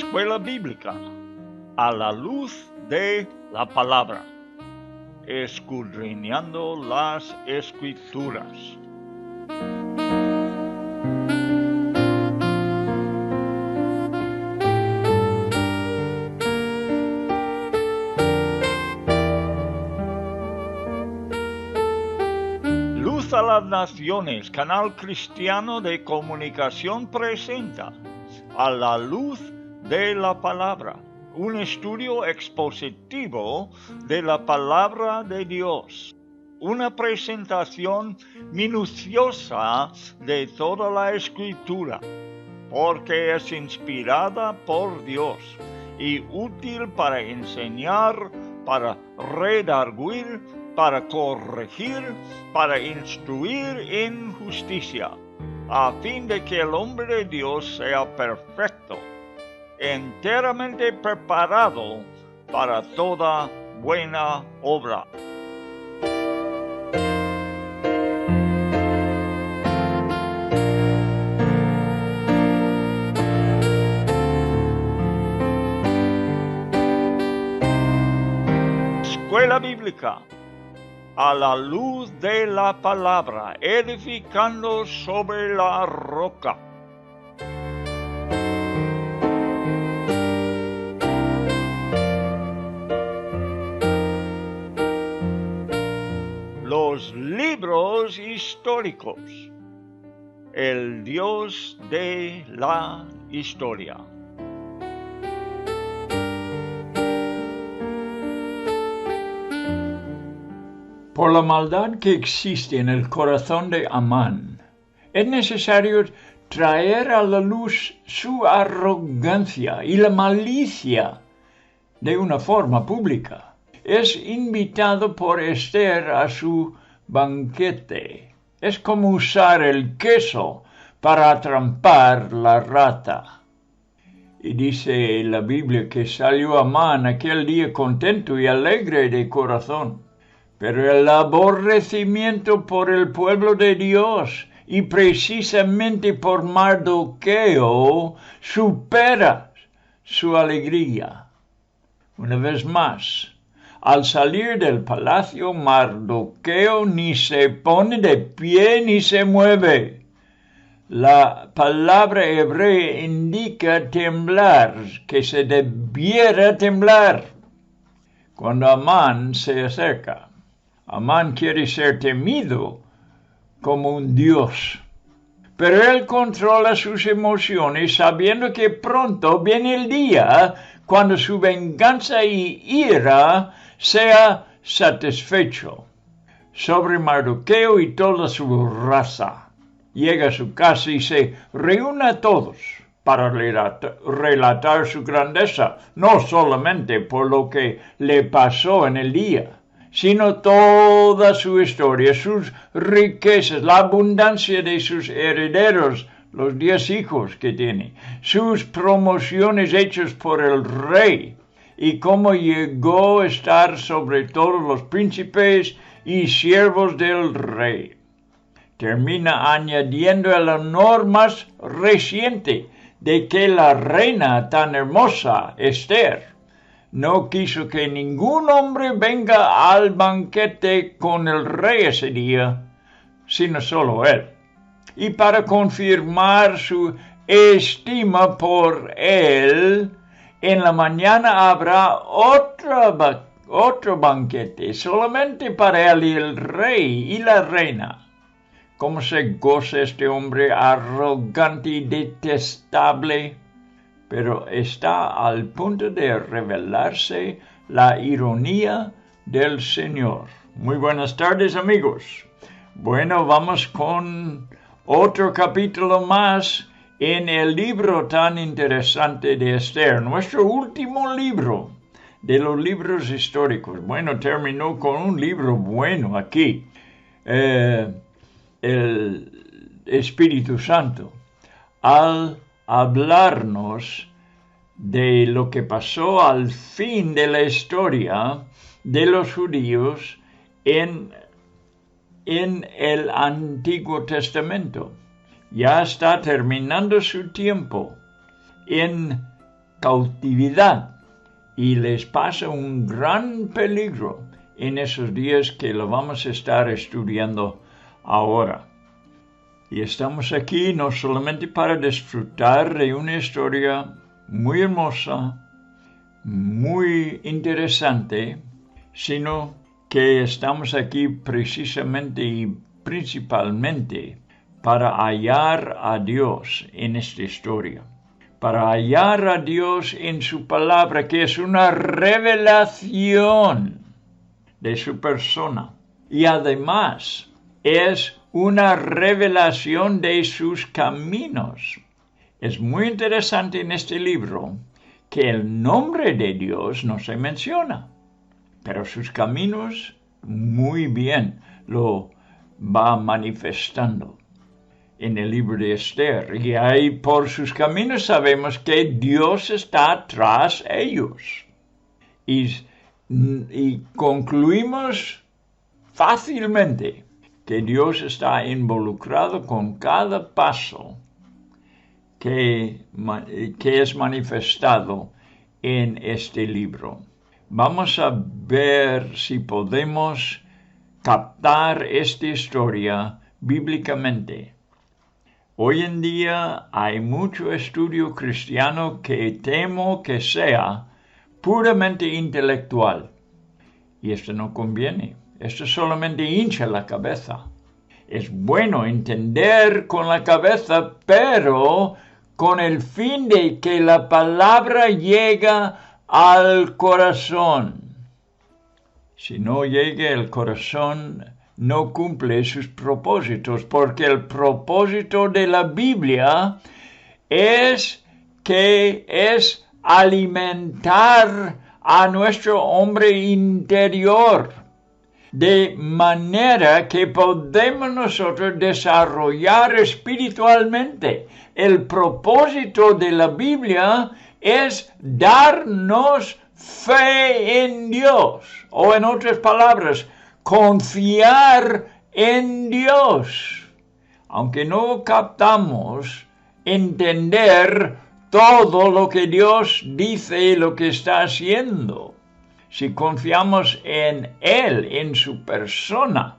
Escuela Bíblica a la luz de la palabra, escudriñando las Escrituras. Luz a las Naciones, canal cristiano de comunicación, presenta A la luz de la palabra, un estudio expositivo de la palabra de Dios, una presentación minuciosa de toda la Escritura, porque es inspirada por Dios y útil para enseñar, para redarguir, para corregir, para instruir en justicia, a fin de que el hombre de Dios sea perfecto, enteramente preparado para toda buena obra. Escuela Bíblica a la luz de la palabra, edificando sobre la roca. Los libros históricos, el Dios de la historia. Por la maldad que existe en el corazón de Amán, es necesario traer a la luz su arrogancia y la malicia de una forma pública. Es invitado por Esther a su banquete. Es como usar el queso para atrapar la rata. Y dice la Biblia que salió Amán aquel día contento y alegre de corazón. Pero el aborrecimiento por el pueblo de Dios y precisamente por Mardoqueo supera su alegría. Una vez más, al salir del palacio, Mardoqueo ni se pone de pie ni se mueve. La palabra hebrea indica temblar, que se debiera temblar cuando Amán se acerca. Amán quiere ser temido como un dios, pero él controla sus emociones sabiendo que pronto viene el día cuando su venganza y ira sea satisfecho sobre Mardoqueo y toda su raza. Llega a su casa y se reúne a todos para relatar su grandeza, no solamente por lo que le pasó en el día, sino toda su historia, sus riquezas, la abundancia de sus herederos, los 10 hijos que tiene, sus promociones hechas por el rey, y cómo llegó a estar sobre todos los príncipes y siervos del rey. Termina añadiendo el honor más reciente de que la reina tan hermosa, Esther, no quiso que ningún hombre venga al banquete con el rey ese día, sino solo él. Y para confirmar su estima por él, en la mañana habrá otro banquete, solamente para él y el rey y la reina. ¿Cómo se goza este hombre arrogante y detestable? Pero está al punto de revelarse la ironía del Señor. Muy buenas tardes, amigos. Bueno, vamos con otro capítulo más en el libro tan interesante de Esther, nuestro último libro de los libros históricos. Bueno, terminó con un libro bueno aquí, el Espíritu Santo, al hablarnos de lo que pasó al fin de la historia de los judíos en el Antiguo Testamento. Ya está terminando su tiempo en cautividad y les pasa un gran peligro en esos días que lo vamos a estar estudiando ahora. Y estamos aquí no solamente para disfrutar de una historia muy hermosa, muy interesante, sino que estamos aquí precisamente y principalmente para hallar a Dios en esta historia, para hallar a Dios en su palabra, que es una revelación de su persona, y además es una revelación de sus caminos. Es muy interesante en este libro que el nombre de Dios no se menciona, pero sus caminos muy bien lo va manifestando en el libro de Esther. Y ahí por sus caminos sabemos que Dios está tras ellos. Y concluimos fácilmente que Dios está involucrado con cada paso que es manifestado en este libro. Vamos a ver si podemos captar esta historia bíblicamente. Hoy en día hay mucho estudio cristiano que temo que sea puramente intelectual. Y esto no conviene. Esto solamente hincha la cabeza. Es bueno entender con la cabeza, pero con el fin de que la palabra llega al corazón. Si no llega el corazón, no cumple sus propósitos, porque el propósito de la Biblia es alimentar a nuestro hombre interior, de manera que podemos nosotros desarrollar espiritualmente. El propósito de la Biblia es darnos fe en Dios, o en otras palabras, confiar en Dios. Aunque no captamos entender todo lo que Dios dice y lo que está haciendo, si confiamos en Él, en su persona,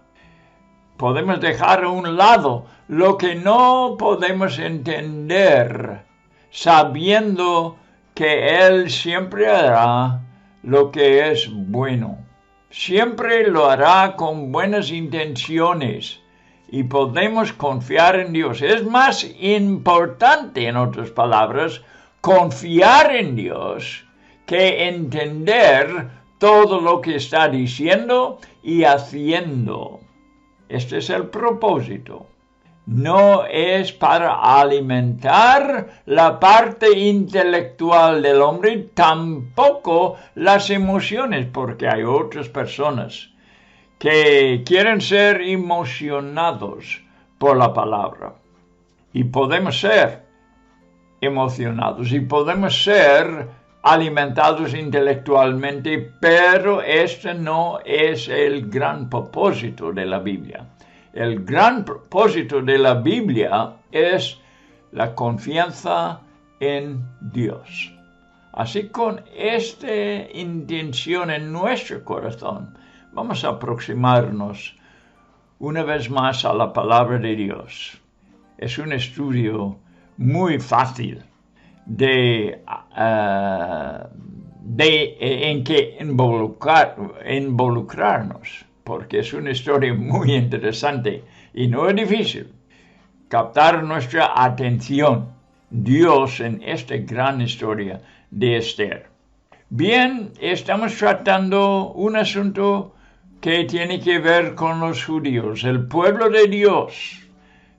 podemos dejar a un lado lo que no podemos entender, sabiendo que Él siempre hará lo que es bueno. Siempre lo hará con buenas intenciones y podemos confiar en Dios. Es más importante, en otras palabras, confiar en Dios que entender todo lo que está diciendo y haciendo. Este es el propósito. No es para alimentar la parte intelectual del hombre, tampoco las emociones, porque hay otras personas que quieren ser emocionados por la palabra. Y podemos ser emocionados y podemos ser alimentados intelectualmente, pero este no es el gran propósito de la Biblia. El gran propósito de la Biblia es la confianza en Dios. Así, con esta intención en nuestro corazón, vamos a aproximarnos una vez más a la palabra de Dios. Es un estudio muy fácil en que involucrarnos, porque es una historia muy interesante y no es difícil captar nuestra atención, Dios, en esta gran historia de Esther. Bien, estamos tratando un asunto que tiene que ver con los judíos, el pueblo de Dios,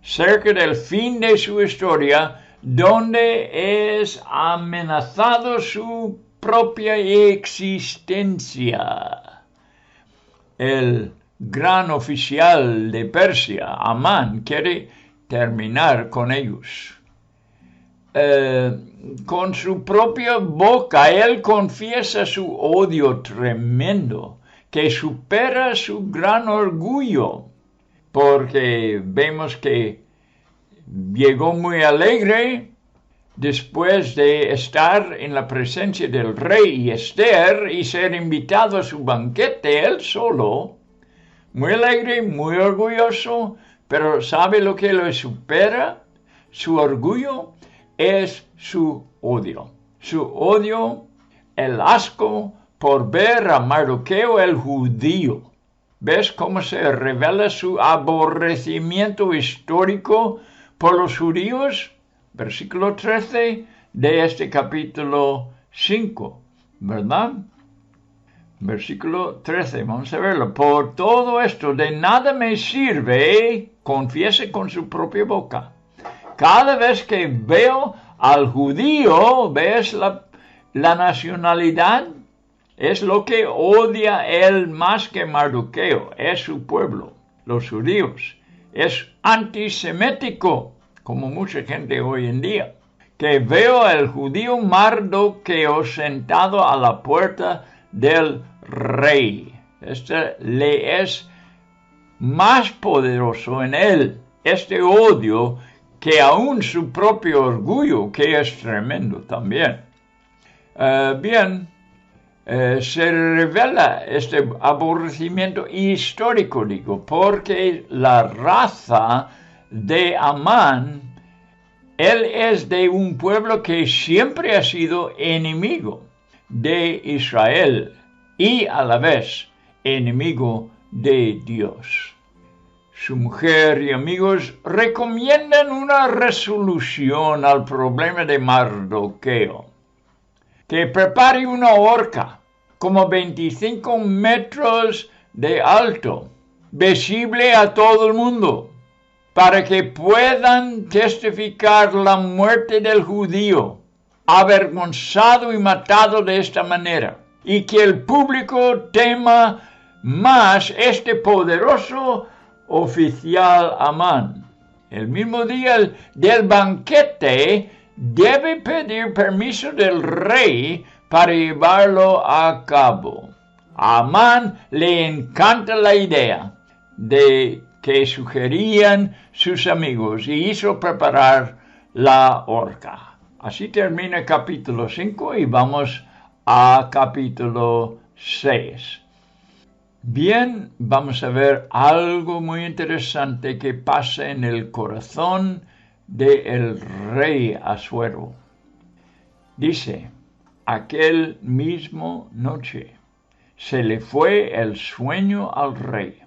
cerca del fin de su historia, donde es amenazado su propia existencia. El gran oficial de Persia, Amán, quiere terminar con ellos. Con su propia boca, él confiesa su odio tremendo, que supera su gran orgullo, porque vemos que llegó muy alegre después de estar en la presencia del rey y Esther y ser invitado a su banquete él solo, muy alegre, muy orgulloso, pero ¿sabe lo que lo supera? Su orgullo es su odio. Su odio, el asco por ver a Mardoqueo el judío. ¿Ves cómo se revela su aborrecimiento histórico por los judíos? Versículo 13 de este capítulo 5, ¿verdad? Versículo 13, vamos a verlo. Por todo esto de nada me sirve, confiese con su propia boca. Cada vez que veo al judío, ¿ves la nacionalidad? Es lo que odia él más que Mardoqueo, es su pueblo, los judíos. Es antisemético, como mucha gente hoy en día. Que veo al judío Mardoqueo sentado a la puerta del rey. Este le es más poderoso en él, este odio, que aún su propio orgullo, que es tremendo también. Se revela este aborrecimiento histórico, digo, porque la raza de Amán, él es de un pueblo que siempre ha sido enemigo de Israel y a la vez enemigo de Dios. Su mujer y amigos recomiendan una resolución al problema de Mardoqueo. Que prepare una horca como 25 metros de alto, visible a todo el mundo, para que puedan testificar la muerte del judío, avergonzado y matado de esta manera, y que el público tema más este poderoso oficial Amán. El mismo día del banquete, debe pedir permiso del rey para llevarlo a cabo. A Amán le encanta la idea de que sugerían sus amigos y hizo preparar la horca. Así termina capítulo 5 y vamos a capítulo 6. Bien, vamos a ver algo muy interesante que pasa en el corazón del rey Asuero. Dice, aquel mismo noche se le fue el sueño al rey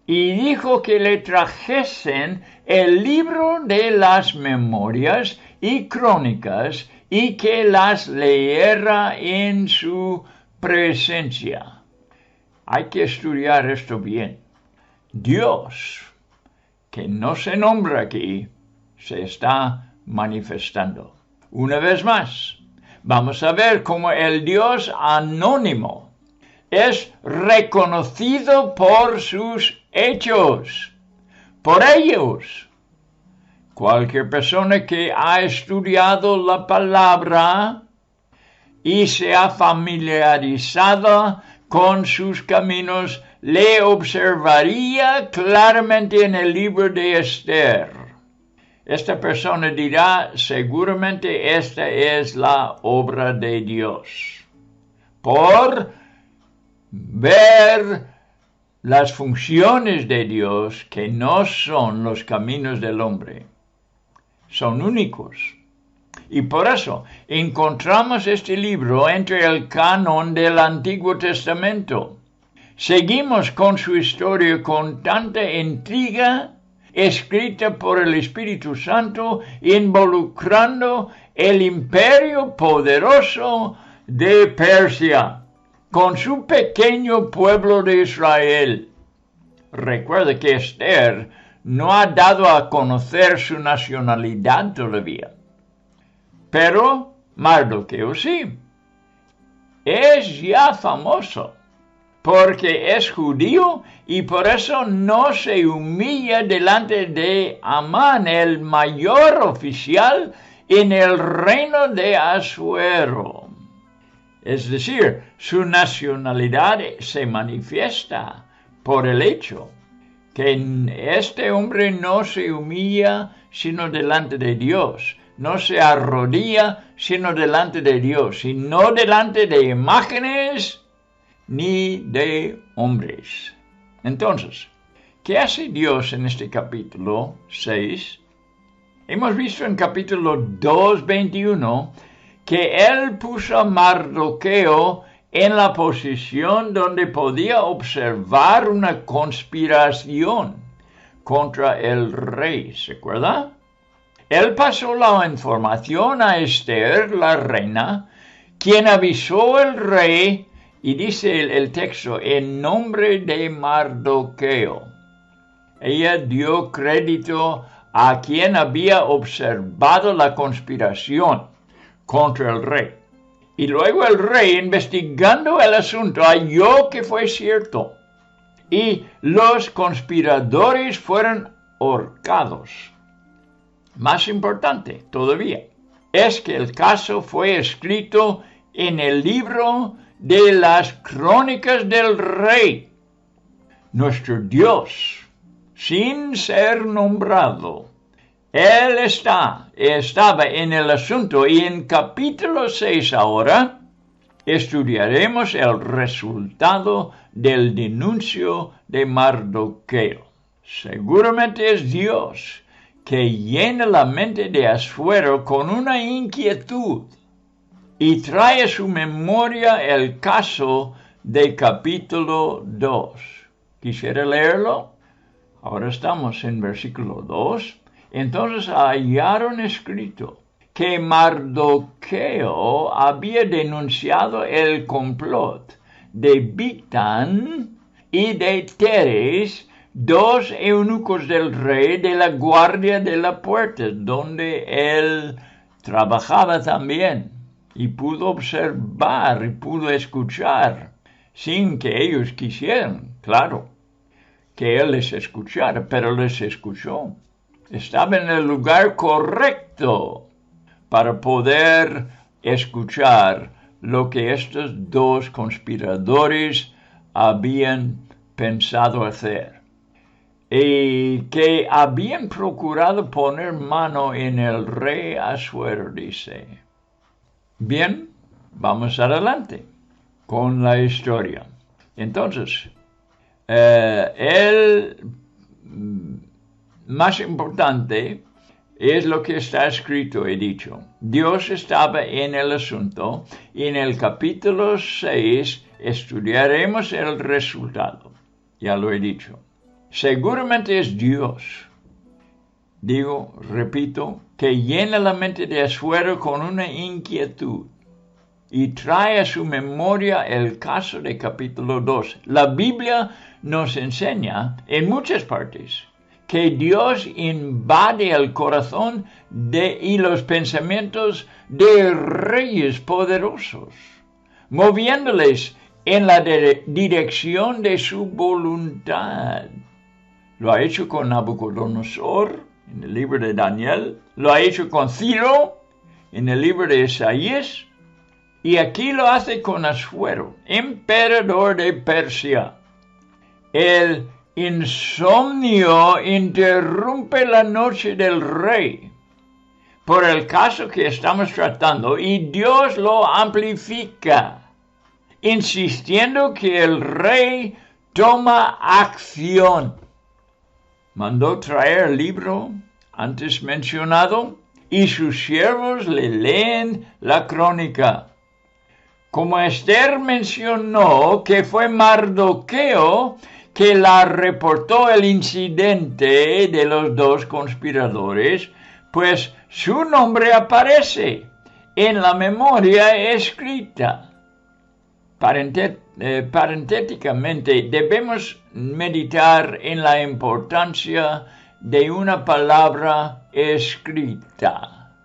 y dijo que le trajesen el libro de las memorias y crónicas y que las leyera en su presencia. Hay que estudiar esto bien. Dios, que no se nombra aquí, se está manifestando. Una vez más, vamos a ver cómo el Dios anónimo es reconocido por sus hechos, por ellos. Cualquier persona que ha estudiado la palabra y se ha familiarizado con sus caminos, le observaría claramente en el libro de Esther. Esta persona dirá, seguramente esta es la obra de Dios. Por ver las funciones de Dios que no son los caminos del hombre. Son únicos. Y por eso encontramos este libro entre el canon del Antiguo Testamento. Seguimos con su historia con tanta intriga, escrita por el Espíritu Santo, involucrando el imperio poderoso de Persia, con su pequeño pueblo de Israel. Recuerda que Esther no ha dado a conocer su nacionalidad todavía. Pero Mardoqueo sí. Es ya famoso, porque es judío y por eso no se humilla delante de Amán, el mayor oficial en el reino de Asuero. Es decir, su nacionalidad se manifiesta por el hecho que este hombre no se humilla sino delante de Dios, no se arrodilla sino delante de Dios, y no delante de imágenes ni de hombres. Entonces, ¿qué hace Dios en este capítulo 6? Hemos visto en capítulo 2:21 que Él puso a Mardoqueo en la posición donde podía observar una conspiración contra el rey, ¿se acuerda? Él pasó la información a Esther, la reina, quien avisó al rey, y dice el texto, en nombre de Mardoqueo. Ella dio crédito a quien había observado la conspiración contra el rey. Y luego el rey, investigando el asunto, halló que fue cierto. Y los conspiradores fueron ahorcados. Más importante todavía, es que el caso fue escrito en el libro de las crónicas del rey. Nuestro Dios, sin ser nombrado, Él estaba en el asunto, y en capítulo 6 ahora estudiaremos el resultado del denuncio de Mardoqueo. Seguramente es Dios que llena la mente de Asuero con una inquietud y trae a su memoria el caso de capítulo 2. ¿Quisiera leerlo? Ahora estamos en versículo 2. Entonces hallaron escrito que Mardoqueo había denunciado el complot de Bigtán y de Teres, dos eunucos del rey de la guardia de la puerta, donde él trabajaba también, y pudo observar y pudo escuchar, sin que ellos quisieran, claro, que él les escuchara, pero les escuchó. Estaba en el lugar correcto para poder escuchar lo que estos dos conspiradores habían pensado hacer, y que habían procurado poner mano en el rey Asuero, dice. Bien, vamos adelante con la historia. Entonces, más importante es lo que está escrito, he dicho. Dios estaba en el asunto, y en el capítulo 6 estudiaremos el resultado. Ya lo he dicho. Seguramente es Dios, repito, que llena la mente de Asuero con una inquietud y trae a su memoria el caso de capítulo 2. La Biblia nos enseña en muchas partes que Dios invade el corazón y los pensamientos de reyes poderosos, moviéndoles en la dirección de su voluntad. Lo ha hecho con Nabucodonosor en el libro de Daniel, lo ha hecho con Ciro en el libro de Isaías, y aquí lo hace con Asuero, emperador de Persia. El insomnio interrumpe la noche del rey por el caso que estamos tratando, y Dios lo amplifica, insistiendo que el rey toma acción. Mandó traer el libro antes mencionado, y sus siervos le leen la crónica. Como Esther mencionó que fue Mardoqueo que la reportó el incidente de los dos conspiradores, pues su nombre aparece en la memoria escrita. Parentéticamente, debemos meditar en la importancia de una palabra escrita.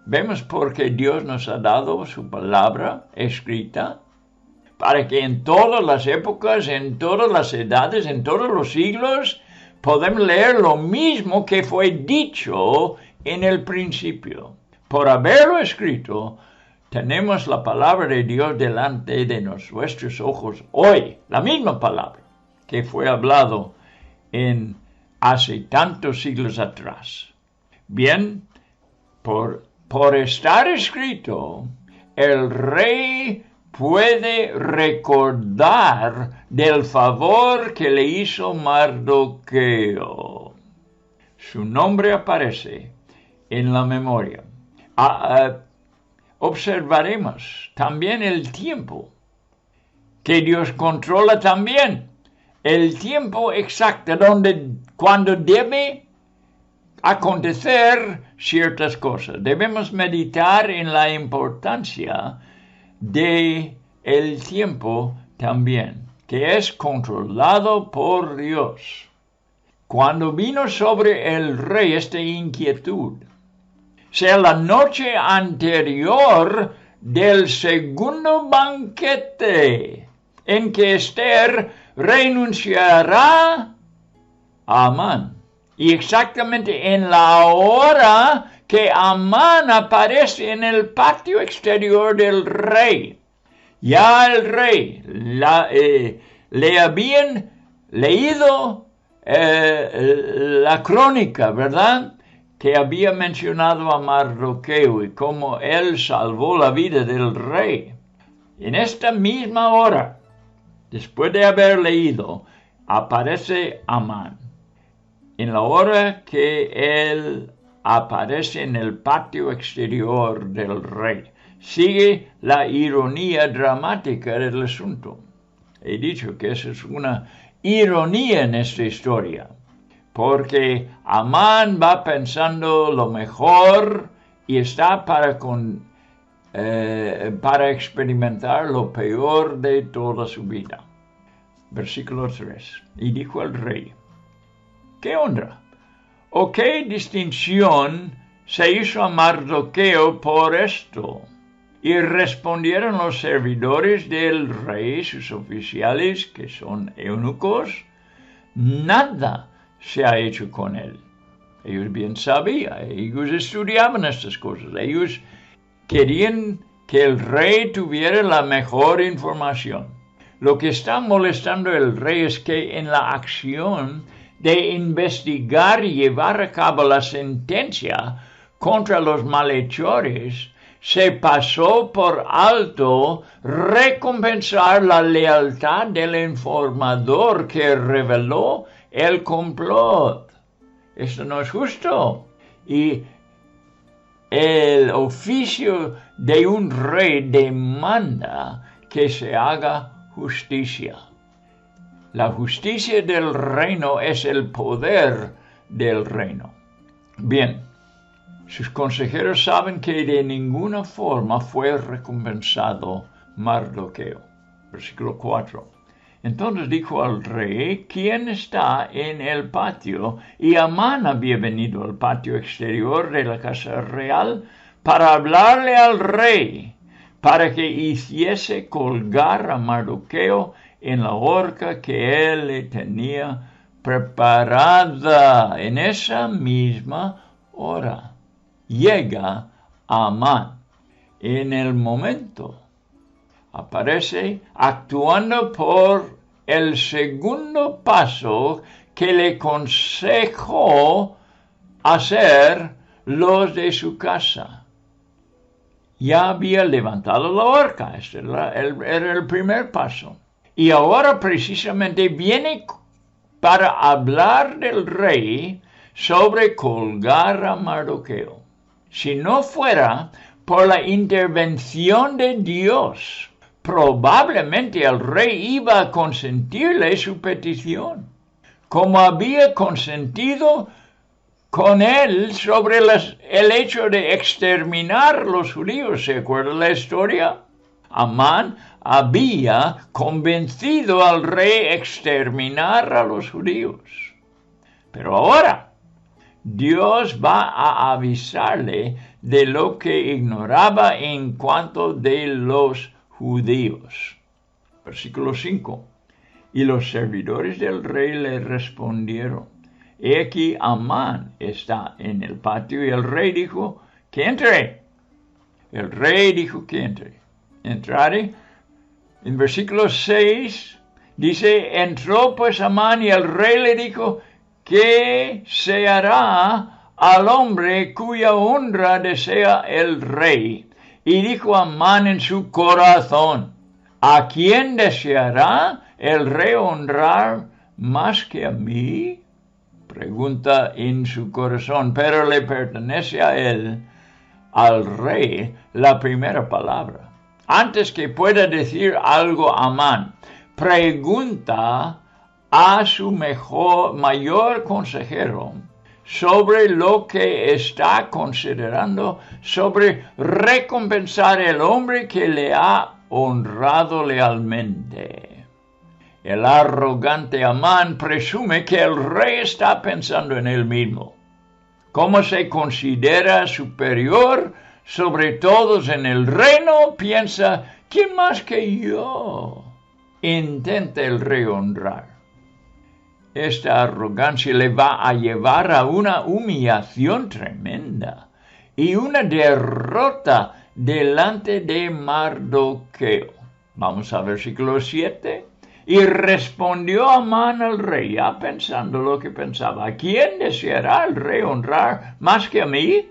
Vemos por qué Dios nos ha dado su palabra escrita, para que en todas las épocas, en todas las edades, en todos los siglos, podemos leer lo mismo que fue dicho en el principio. Por haberlo escrito, tenemos la palabra de Dios delante de nuestros ojos hoy, la misma palabra que fue hablado hace tantos siglos atrás. Bien, por por estar escrito, el rey puede recordar del favor que le hizo Mardoqueo. Su nombre aparece en la memoria. Observaremos también el tiempo, que Dios controla también el tiempo exacto cuando debe acontecer ciertas cosas. Debemos meditar en la importancia de el tiempo también, que es controlado por Dios. Cuando vino sobre el rey esta inquietud, sea la noche anterior del segundo banquete en que Esther renunciará a Amán, y exactamente en la hora que Amán aparece en el patio exterior del rey. Ya el rey le habían leído la crónica, ¿verdad?, que había mencionado a Mardoqueo y cómo él salvó la vida del rey. En esta misma hora, después de haber leído, aparece Amán. En la hora que él aparece en el patio exterior del rey, sigue la ironía dramática del asunto. He dicho que esa es una ironía en esta historia, porque Amán va pensando lo mejor y está para experimentar lo peor de toda su vida. Versículo 3. Y dijo el rey: ¿qué honra o qué distinción se hizo a Mardoqueo por esto? Y respondieron los servidores del rey, sus oficiales, que son eunucos: nada se ha hecho con él. Ellos bien sabían, ellos estudiaban estas cosas, ellos querían que el rey tuviera la mejor información. Lo que está molestando al rey es que en la acción de investigar y llevar a cabo la sentencia contra los malhechores, se pasó por alto recompensar la lealtad del informador que reveló el complot. Esto no es justo. Y el oficio de un rey demanda que se haga justicia. La justicia del reino es el poder del reino. Bien, sus consejeros saben que de ninguna forma fue recompensado Mardoqueo. Versículo 4. Entonces dijo al rey: ¿quién está en el patio? Y Amán había venido al patio exterior de la casa real para hablarle al rey, para que hiciese colgar a Mardoqueo en la horca que él le tenía preparada. En esa misma hora llega Amán. En el momento aparece actuando por el segundo paso que le aconsejó hacer los de su casa. Ya había levantado la horca, este era el primer paso. Y ahora precisamente viene para hablar del rey sobre colgar a Mardoqueo. Si no fuera por la intervención de Dios, probablemente el rey iba a consentirle su petición, como había consentido con él sobre el hecho de exterminar los judíos. ¿Se acuerda la historia? Amán había convencido al rey a exterminar a los judíos. Pero ahora Dios va a avisarle de lo que ignoraba en cuanto de los judíos. Versículo 5. Y los servidores del rey le respondieron: he aquí Amán está en el patio. Y el rey dijo: que entre. El rey dijo que entre. Entraré. En versículo 6 dice: entró pues Amán, y el rey le dijo: ¿qué se hará al hombre cuya honra desea el rey. Y dijo Amán en su corazón: ¿a quién deseará el rey honrar más que a mí? Pregunta en su corazón, pero le pertenece a él, al rey, la primera palabra. Antes que pueda decir algo Amán, pregunta a su mayor consejero sobre lo que está considerando, sobre recompensar al hombre que le ha honrado lealmente. El arrogante Amán presume que el rey está pensando en él mismo. Como se considera superior sobre todos en el reino, piensa: ¿quién más que yo? Intenta el rey honrar. Esta arrogancia le va a llevar a una humillación tremenda y una derrota delante de Mardoqueo. Vamos al versículo 7. Y respondió Amán al rey, ya pensando lo que pensaba: ¿a quién deseará el rey honrar más que a mí?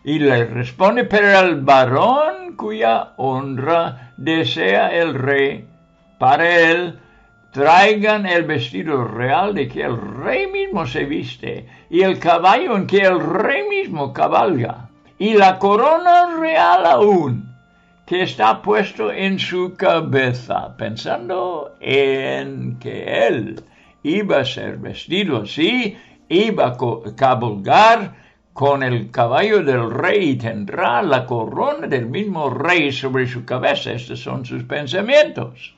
Y le responde: pero al varón cuya honra desea el rey, para él traigan el vestido real de que el rey mismo se viste, y el caballo en que el rey mismo cabalga, y la corona real aún, que está puesto en su cabeza, pensando en que él iba a ser vestido así, iba a cabalgar con el caballo del rey y tendrá la corona del mismo rey sobre su cabeza. Estos son sus pensamientos.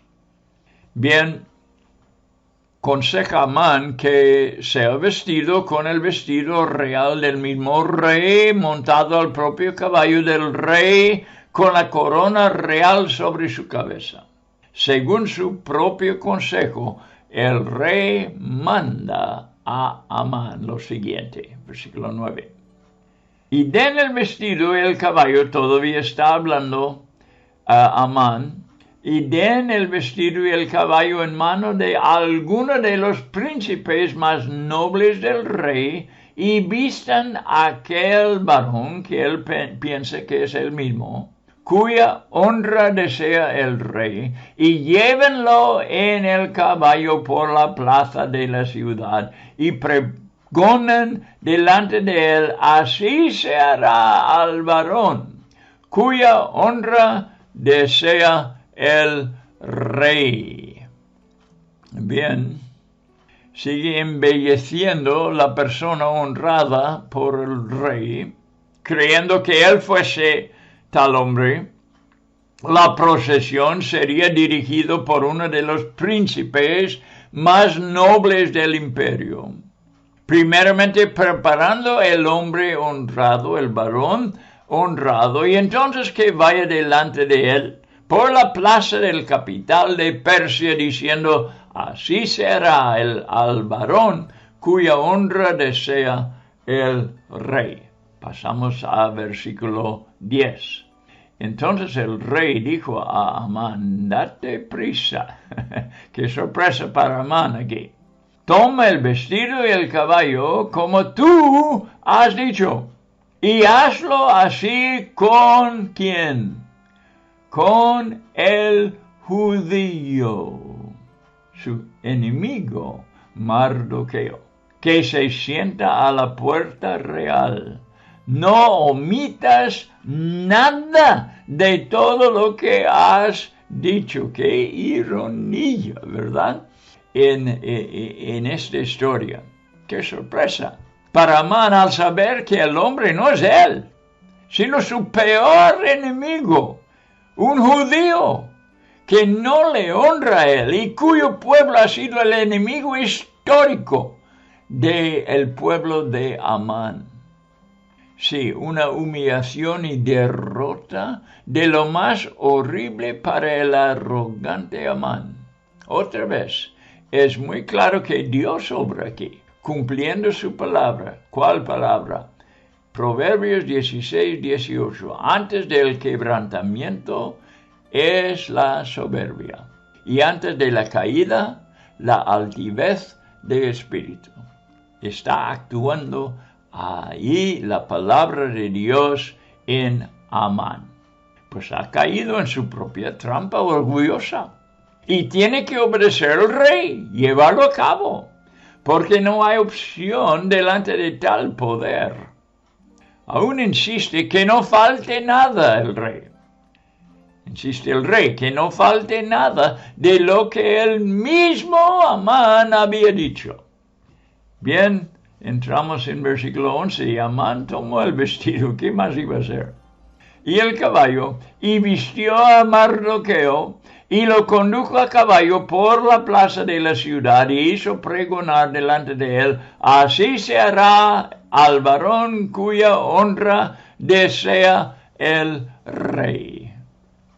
Bien, aconseja a Amán que sea vestido con el vestido real del mismo rey, montado al propio caballo del rey, con la corona real sobre su cabeza. Según su propio consejo, el rey manda a Amán lo siguiente, versículo 9. Y den el vestido y el caballo, todavía está hablando a Amán, y den el vestido y el caballo en mano de alguno de los príncipes más nobles del rey, y vistan a aquel varón que él piensa que es el mismo, cuya honra desea el rey, y llévenlo en el caballo por la plaza de la ciudad, y pregonen delante de él: así se hará al varón cuya honra desea el rey. Bien, sigue embelleciendo la persona honrada por el rey, creyendo que él fuese tal hombre. La procesión sería dirigida por uno de los príncipes más nobles del imperio, primeramente preparando el hombre honrado, el varón honrado, y entonces que vaya delante de él por la plaza del capital de Persia, diciendo: así será al varón cuya honra desea el rey. Pasamos a versículo 10. Entonces el rey dijo a Amán: date prisa. Qué sorpresa para Amán aquí. Toma el vestido y el caballo como tú has dicho, y hazlo así con ¿quién? Con el judío, su enemigo Mardoqueo, que se sienta a la puerta real. No omitas nada de todo lo que has dicho. Qué ironía, ¿verdad? En esta historia. Qué sorpresa para Amán al saber que el hombre no es él, sino su peor enemigo, un judío que no le honra a él y cuyo pueblo ha sido el enemigo histórico del pueblo de Amán. Sí, una humillación y derrota de lo más horrible para el arrogante Amán. Otra vez, es muy claro que Dios obra aquí, cumpliendo su palabra. ¿Cuál palabra? Proverbios 16:18. Antes del quebrantamiento es la soberbia, y antes de la caída, la altivez de espíritu. Está actuando ahí la palabra de Dios en Amán. Pues ha caído en su propia trampa orgullosa. Y tiene que obedecer al rey, llevarlo a cabo, porque no hay opción delante de tal poder. Aún insiste que no falte nada el rey. Insiste el rey que no falte nada de lo que el mismo Amán había dicho. Bien, entramos en versículo 11, y Amán tomó el vestido, ¿qué más iba a hacer? Y el caballo, y vistió a Mardoqueo, y lo condujo a caballo por la plaza de la ciudad, y hizo pregonar delante de él: así se hará al varón cuya honra desea el rey.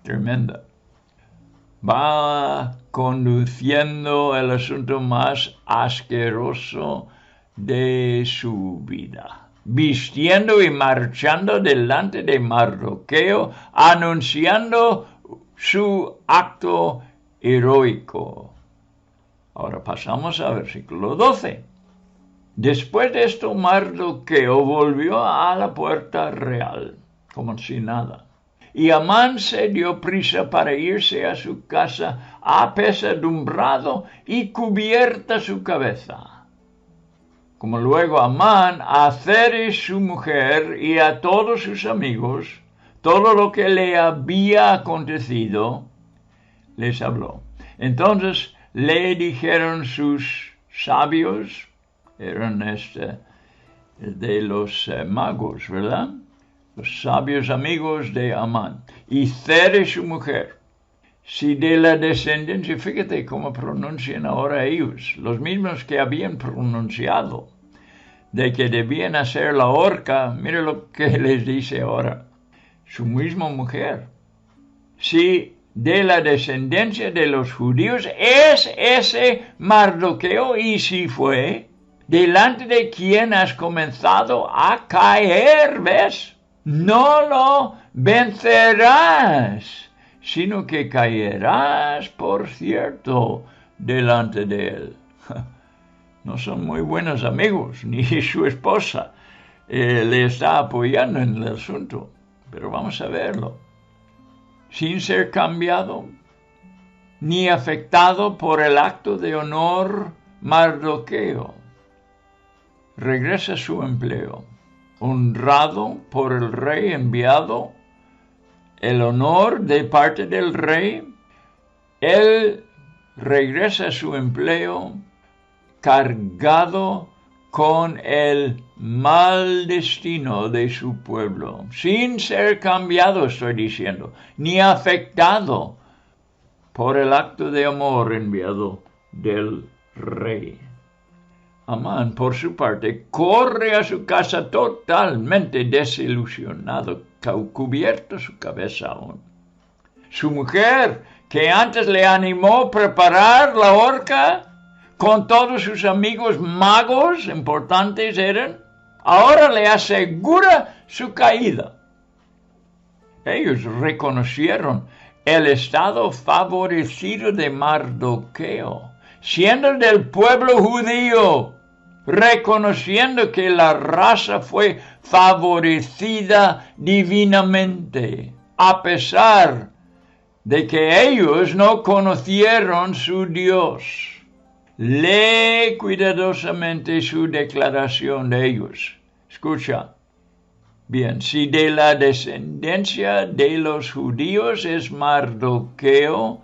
Tremenda. Va conduciendo el asunto más asqueroso de su vida, vistiendo y marchando delante de Mardoqueo, anunciando su acto heroico. Ahora pasamos al versículo 12. Después de esto, Mardoqueo volvió a la puerta real, como si nada. Y Amán se dio prisa para irse a su casa, apesadumbrado y cubierta su cabeza. Como luego Amán a Zeres su mujer y a todos sus amigos, todo lo que le había acontecido, les habló. Entonces le dijeron sus sabios, eran de los magos, ¿verdad? Los sabios amigos de Amán, y Zeres su mujer, si de la descendencia, fíjate cómo pronuncian ahora ellos, los mismos que habían pronunciado, de que debían hacer la horca, mire lo que les dice ahora, su misma mujer. Si de la descendencia de los judíos es ese Mardoqueo, y si fue, delante de quien has comenzado a caer, ¿ves? No lo vencerás, sino que caerás, por cierto, delante de él. No son muy buenos amigos, ni su esposa le está apoyando en el asunto, pero vamos a verlo. Sin ser cambiado, ni afectado por el acto de honor, Mardoqueo regresa a su empleo. Honrado por el rey, enviado el honor de parte del rey, él regresa a su empleo cargado con el mal destino de su pueblo, sin ser cambiado, estoy diciendo, ni afectado por el acto de amor enviado del rey. Amán, por su parte, corre a su casa totalmente desilusionado, cubierto su cabeza aún. Su mujer, que antes le animó a preparar la horca, con todos sus amigos magos, importantes eran, ahora le asegura su caída. Ellos reconocieron el estado favorecido de Mardoqueo, siendo del pueblo judío, reconociendo que la raza fue favorecida divinamente, a pesar de que ellos no conocieron su Dios. Lee cuidadosamente su declaración de ellos. Escucha. Bien, si de la descendencia de los judíos es Mardoqueo,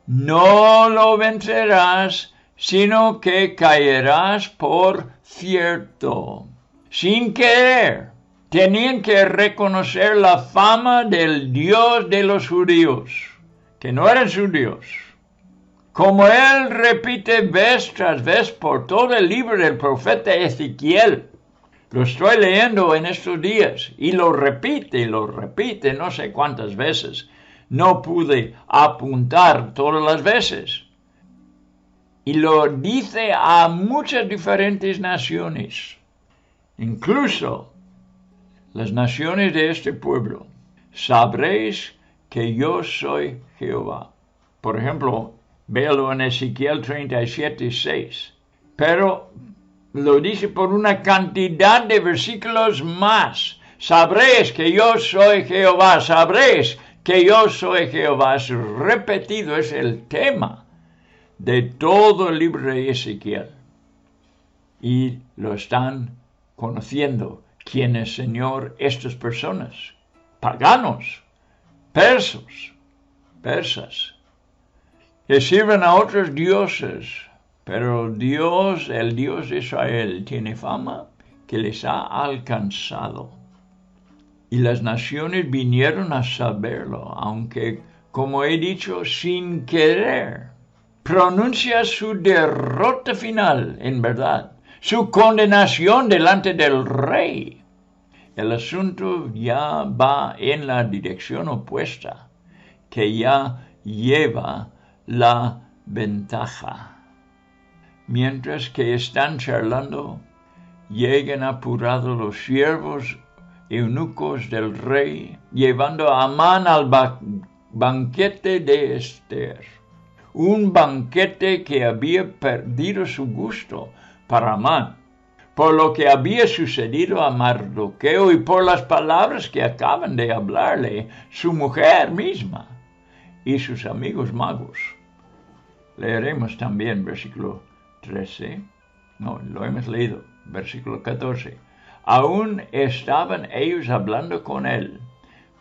no lo vencerás, sino que caerás por cierto. Sin querer, tenían que reconocer la fama del Dios de los judíos, que no era su Dios. Como él repite vez tras vez por todo el libro del profeta Ezequiel. Lo estoy leyendo en estos días y lo repite no sé cuántas veces. No pude apuntar todas las veces. Y lo dice a muchas diferentes naciones, incluso las naciones de este pueblo. Sabréis que yo soy Jehová. Por ejemplo, véalo en Ezequiel 37:6. Pero lo dice por una cantidad de versículos más. Sabréis que yo soy Jehová, sabréis que yo soy Jehová. Es repetido, es el tema de todo el libro de Ezequiel. Y lo están conociendo. ¿Quién es Señor? Estas personas, paganos, persas, que sirven a otros dioses, pero el Dios de Israel, tiene fama que les ha alcanzado. Y las naciones vinieron a saberlo, aunque, como he dicho, sin querer. Pronuncia su derrota final, en verdad, su condenación delante del rey. El asunto ya va en la dirección opuesta, que ya lleva la ventaja. Mientras que están charlando, llegan apurados los siervos eunucos del rey, llevando a Amán al banquete de Esther. Un banquete que había perdido su gusto para Amán, por lo que había sucedido a Mardoqueo y por las palabras que acaban de hablarle su mujer misma y sus amigos magos. Leeremos también versículo 13. No, lo hemos leído. Versículo 14. Aún estaban ellos hablando con él,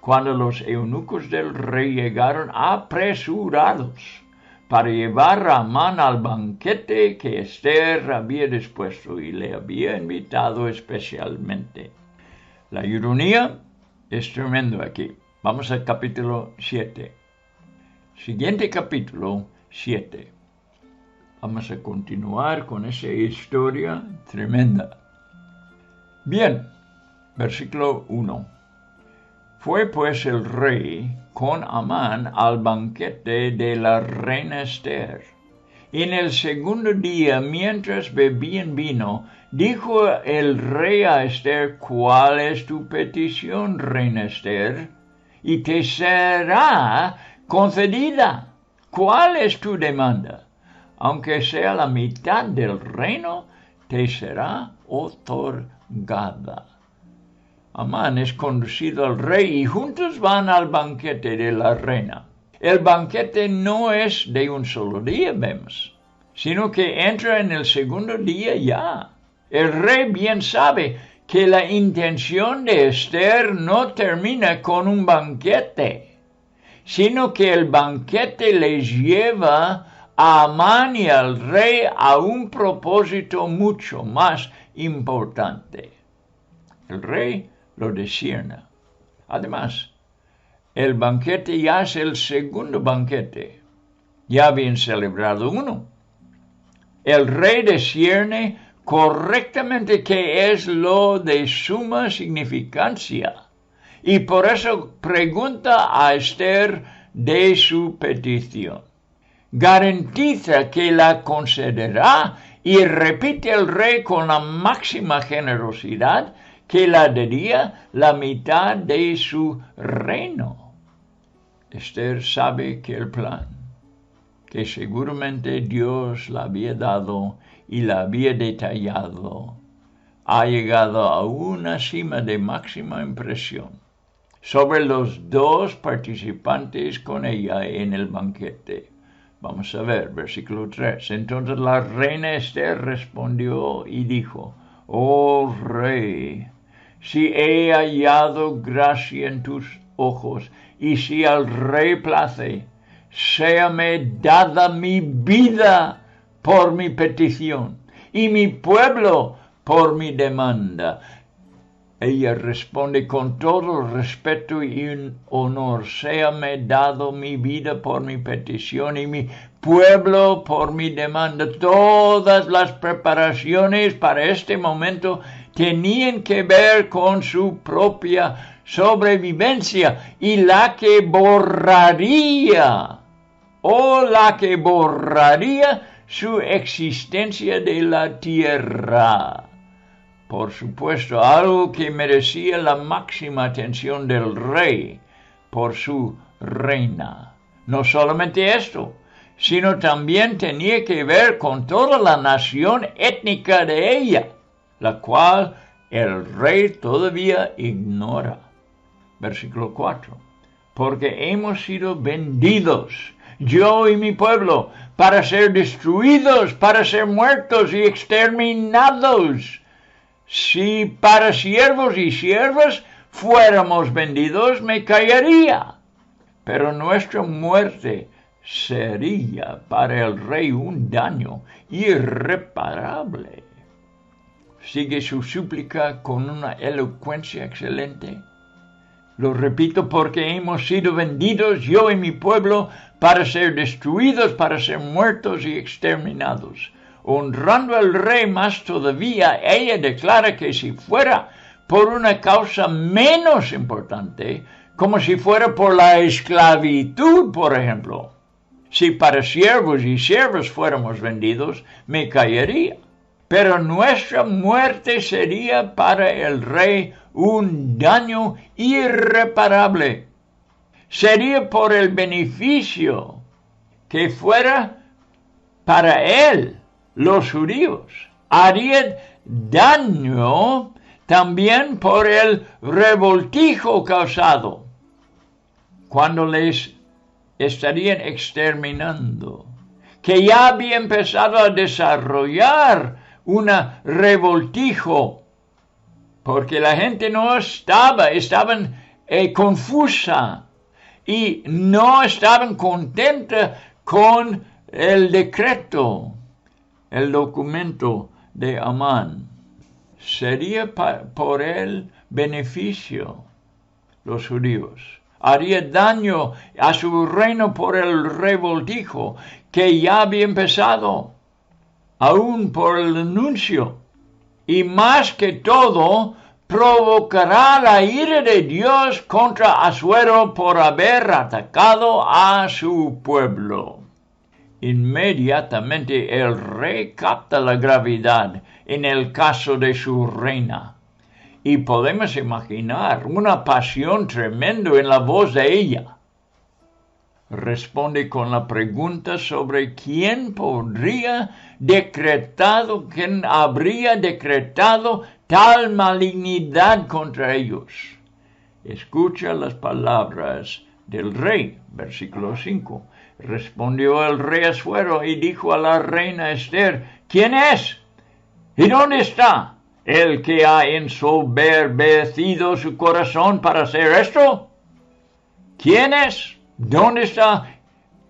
cuando los eunucos del rey llegaron apresurados para llevar a Amán al banquete que Esther había dispuesto y le había invitado especialmente. La ironía es tremendo aquí. Vamos al capítulo 7. Siguiente capítulo 7. Vamos a continuar con esa historia tremenda. Bien, versículo 1. Fue pues el rey con Amán al banquete de la reina Esther. En el segundo día, mientras bebían vino, dijo el rey a Esther: ¿Cuál es tu petición, reina Esther? Y te será concedida. ¿Cuál es tu demanda? Aunque sea la mitad del reino, te será otorgada. Amán es conducido al rey y juntos van al banquete de la reina. El banquete no es de un solo día, vemos, sino que entra en el segundo día ya. El rey bien sabe que la intención de Esther no termina con un banquete, sino que el banquete les lleva a Amán y al rey a un propósito mucho más importante. El rey lo discierne. Además, el banquete ya es el segundo banquete. Ya habían celebrado uno. El rey discierne correctamente qué es lo de suma significancia, y por eso pregunta a Esther de su petición. Garantiza que la concederá y repite el rey con la máxima generosidad que la daría la mitad de su reino. Esther sabe que el plan, que seguramente Dios la había dado y la había detallado, ha llegado a una cima de máxima impresión sobre los dos participantes con ella en el banquete. Vamos a ver, versículo 3. Entonces la reina Esther respondió y dijo: Oh rey, si he hallado gracia en tus ojos, y si al rey place, séame dada mi vida por mi petición, y mi pueblo por mi demanda. Ella responde con todo respeto y honor: séame dado mi vida por mi petición y mi pueblo por mi demanda. Todas las preparaciones para este momento tenían que ver con su propia sobrevivencia y la que borraría su existencia de la tierra. Por supuesto, algo que merecía la máxima atención del rey por su reina. No solamente esto, sino también tenía que ver con toda la nación étnica de ella, la cual el rey todavía ignora. Versículo 4. Porque hemos sido vendidos, yo y mi pueblo, para ser destruidos, para ser muertos y exterminados. Si para siervos y siervas fuéramos vendidos, me callaría. Pero nuestra muerte sería para el rey un daño irreparable. Sigue su súplica con una elocuencia excelente. Lo repito, porque hemos sido vendidos, yo y mi pueblo, para ser destruidos, para ser muertos y exterminados. Honrando al rey más todavía, ella declara que si fuera por una causa menos importante, como si fuera por la esclavitud, por ejemplo, si para siervos y siervas fuéramos vendidos, me callaría. Pero nuestra muerte sería para el rey un daño irreparable. Sería por el beneficio que fuera para él, los judíos. Haría daño también por el revoltijo causado, cuando les estarían exterminando, que ya había empezado a desarrollar una revoltijo, porque la gente no estaban confusa y no estaban contenta con el decreto, el documento de Amán. Sería por el beneficio los judíos. Haría daño a su reino por el revoltijo que ya había empezado, aún por el anuncio. Y más que todo, provocará la ira de Dios contra Asuero por haber atacado a su pueblo. Inmediatamente el rey capta la gravedad en el caso de su reina. Y podemos imaginar una pasión tremenda en la voz de ella. Responde con la pregunta sobre quién habría decretado tal malignidad contra ellos. Escucha las palabras del rey, versículo 5. Respondió el rey Asuero y dijo a la reina Esther, ¿quién es? ¿Y dónde está el que ha ensoberbecido su corazón para hacer esto? ¿Quién es? ¿Dónde está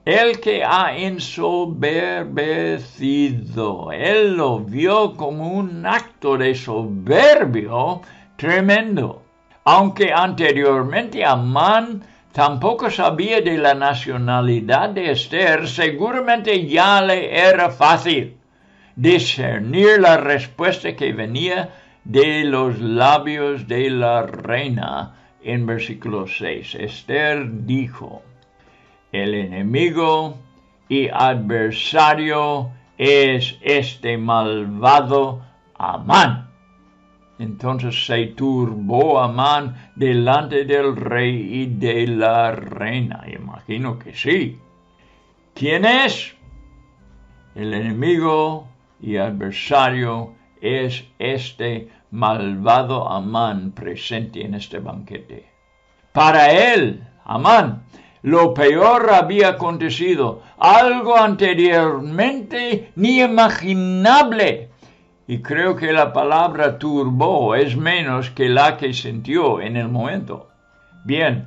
el que ha ensoberbecido? Él lo vio como un acto de soberbio tremendo. Aunque anteriormente Amán tampoco sabía de la nacionalidad de Esther, seguramente ya le era fácil discernir la respuesta que venía de los labios de la reina. En versículo 6, Esther dijo, el enemigo y adversario es este malvado Amán. Entonces se turbó Amán delante del rey y de la reina. Imagino que sí. ¿Quién es? El enemigo y adversario es este malvado Amán presente en este banquete. Para él, Amán, lo peor había acontecido, algo anteriormente ni imaginable. Y creo que la palabra turbó es menos que la que sintió en el momento. Bien,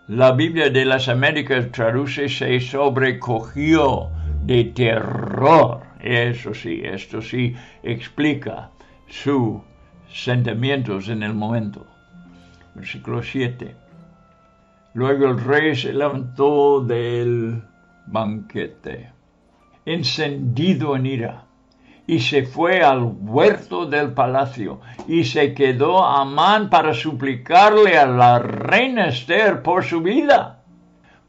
la Biblia de las Américas traduce se sobrecogió de terror. Eso sí, esto sí explica sus sentimientos en el momento. Versículo 7. Luego el rey se levantó del banquete, encendido en ira, y se fue al huerto del palacio, y se quedó Amán para suplicarle a la reina Esther por su vida,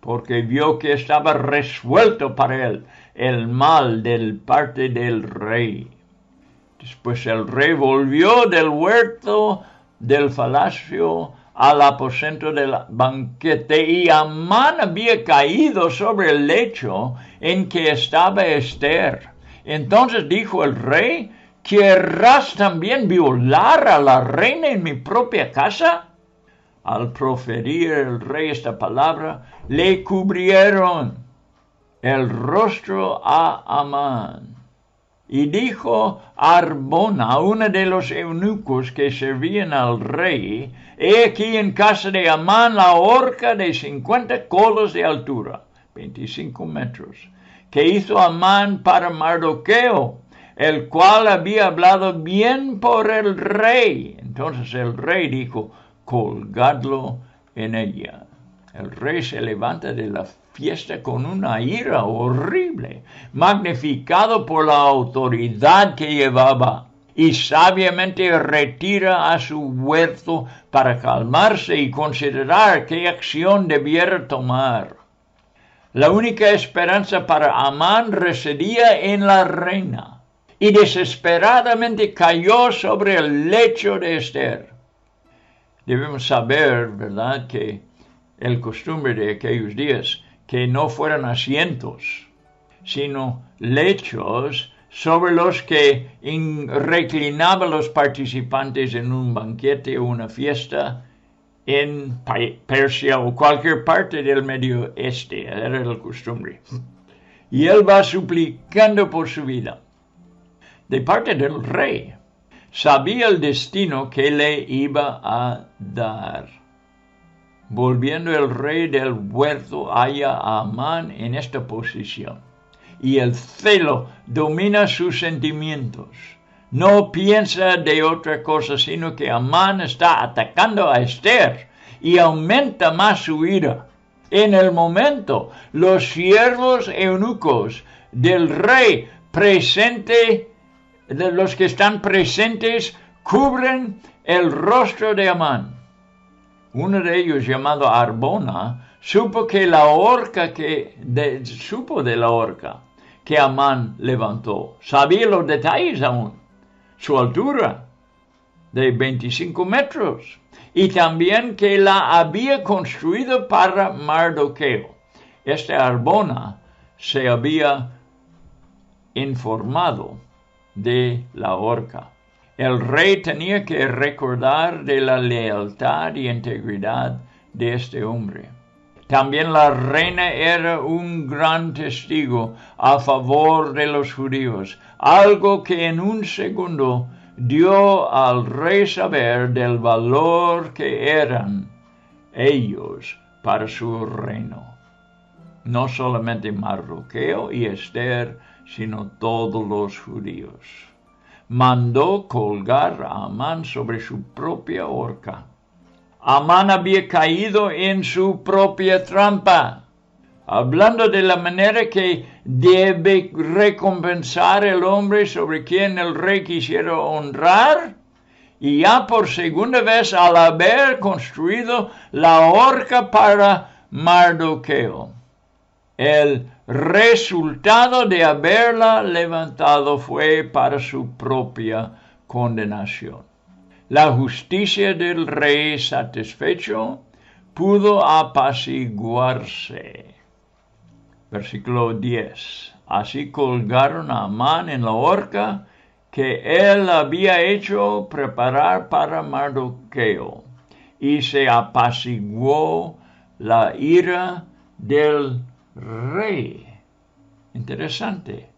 porque vio que estaba resuelto para él el mal del parte del rey. Después el rey volvió del huerto del palacio al aposento del banquete, y Amán había caído sobre el lecho en que estaba Esther. Entonces dijo el rey: ¿querrás también violar a la reina en mi propia casa? Al proferir el rey esta palabra, le cubrieron el rostro a Amán. Y dijo Arbona, uno de los eunucos que servían al rey: he aquí en casa de Amán la horca de 50 codos de altura, 25 metros, que hizo Amán para Mardoqueo, el cual había hablado bien por el rey. Entonces el rey dijo: colgadlo en ella. El rey se levanta de la fiesta con una ira horrible, magnificado por la autoridad que llevaba, y sabiamente retira a su huerto para calmarse y considerar qué acción debiera tomar. La única esperanza para Amán residía en la reina, y desesperadamente cayó sobre el lecho de Esther. Debemos saber, ¿verdad?, que el costumbre de aquellos días, que no fueran asientos, sino lechos sobre los que reclinaban los participantes en un banquete o una fiesta en Persia o cualquier parte del Medio Oeste. Era la costumbre. Y él va suplicando por su vida. De parte del rey, sabía el destino que le iba a dar. Volviendo el rey del huerto, halla a Amán en esta posición, y el celo domina sus sentimientos. No piensa de otra cosa, sino que Amán está atacando a Esther, y aumenta más su ira. En el momento, los siervos eunucos del rey presente, de los que están presentes, cubren el rostro de Amán. Uno de ellos, llamado Arbona, supo de la horca que Amán levantó. Sabía los detalles aún. Su altura, de 25 metros. Y también que la había construido para Mardoqueo. Este Arbona se había informado de la horca. El rey tenía que recordar de la lealtad y integridad de este hombre. También la reina era un gran testigo a favor de los judíos, algo que en un segundo dio al rey saber del valor que eran ellos para su reino. No solamente Mardoqueo y Esther, sino todos los judíos. Mandó colgar a Amán sobre su propia horca. Amán había caído en su propia trampa, hablando de la manera que debe recompensar el hombre sobre quien el rey quisiera honrar, y ya por segunda vez al haber construido la horca para Mardoqueo. El resultado de haberla levantado fue para su propia condenación. La justicia del rey satisfecho pudo apaciguarse. Versículo 10. Así colgaron a Amán en la horca que él había hecho preparar para Mardoqueo, y se apaciguó la ira del rey. Interesante.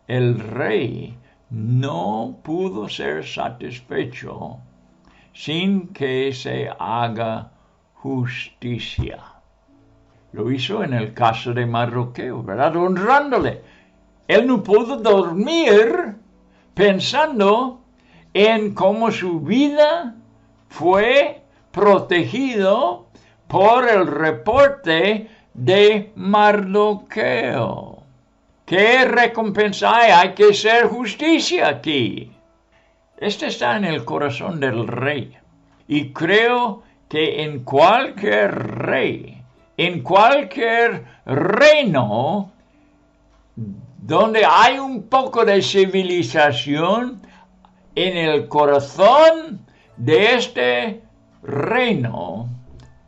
El rey no pudo ser satisfecho sin que se haga justicia. Lo hizo en el caso de Mardoqueo, ¿verdad? Honrándole. Él no pudo dormir pensando en cómo su vida fue protegido por el reporte de Mardoqueo. ¿Qué recompensa hay? Hay que hacer justicia aquí. Este está en el corazón del rey. Y creo que en cualquier rey, en cualquier reino donde hay un poco de civilización, en el corazón de este reino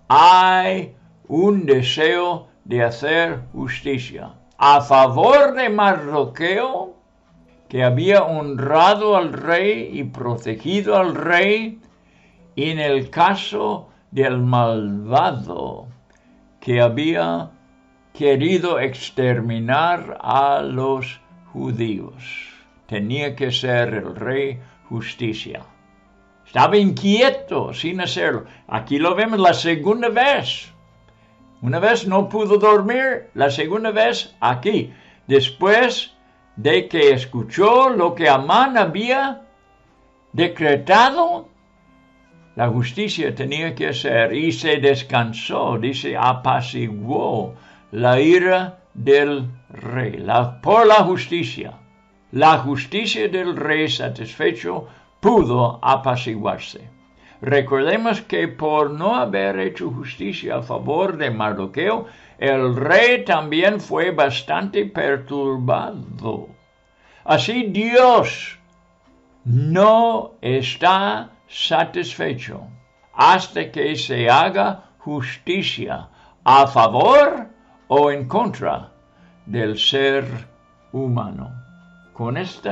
hay un deseo de hacer justicia. A favor de Mardoqueo, que había honrado al rey y protegido al rey, en el caso del malvado que había querido exterminar a los judíos. Tenía que ser el rey justicia. Estaba inquieto sin hacerlo. Aquí lo vemos la segunda vez. Una vez no pudo dormir, la segunda vez aquí. Después de que escuchó lo que Amán había decretado, la justicia tenía que hacer y se descansó, dice, apaciguó la ira del rey por la justicia. La justicia del rey satisfecho pudo apaciguarse. Recordemos que por no haber hecho justicia a favor de Mardoqueo, el rey también fue bastante perturbado. Así Dios no está satisfecho hasta que se haga justicia a favor o en contra del ser humano. Con este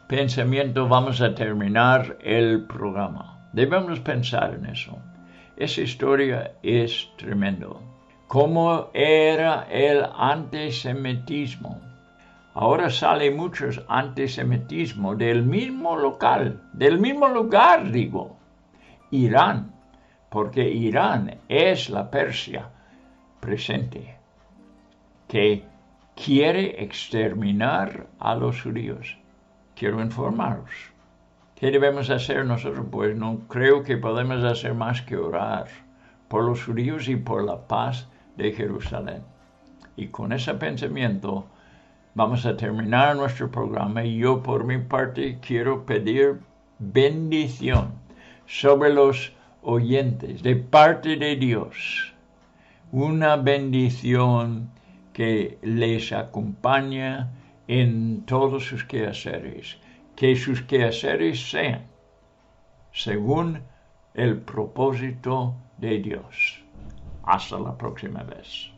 pensamiento vamos a terminar el programa. Debemos pensar en eso. Esa historia es tremendo. ¿Cómo era el antisemitismo? Ahora sale muchos antisemitismo del mismo lugar, digo, Irán, porque Irán es la Persia presente, que quiere exterminar a los judíos. Quiero informaros. ¿Qué debemos hacer nosotros? Pues no creo que podemos hacer más que orar por los judíos y por la paz de Jerusalén. Y con ese pensamiento vamos a terminar nuestro programa y yo por mi parte quiero pedir bendición sobre los oyentes de parte de Dios. Una bendición que les acompaña en todos sus quehaceres. Que sus quehaceres sean según el propósito de Dios. Hasta la próxima vez.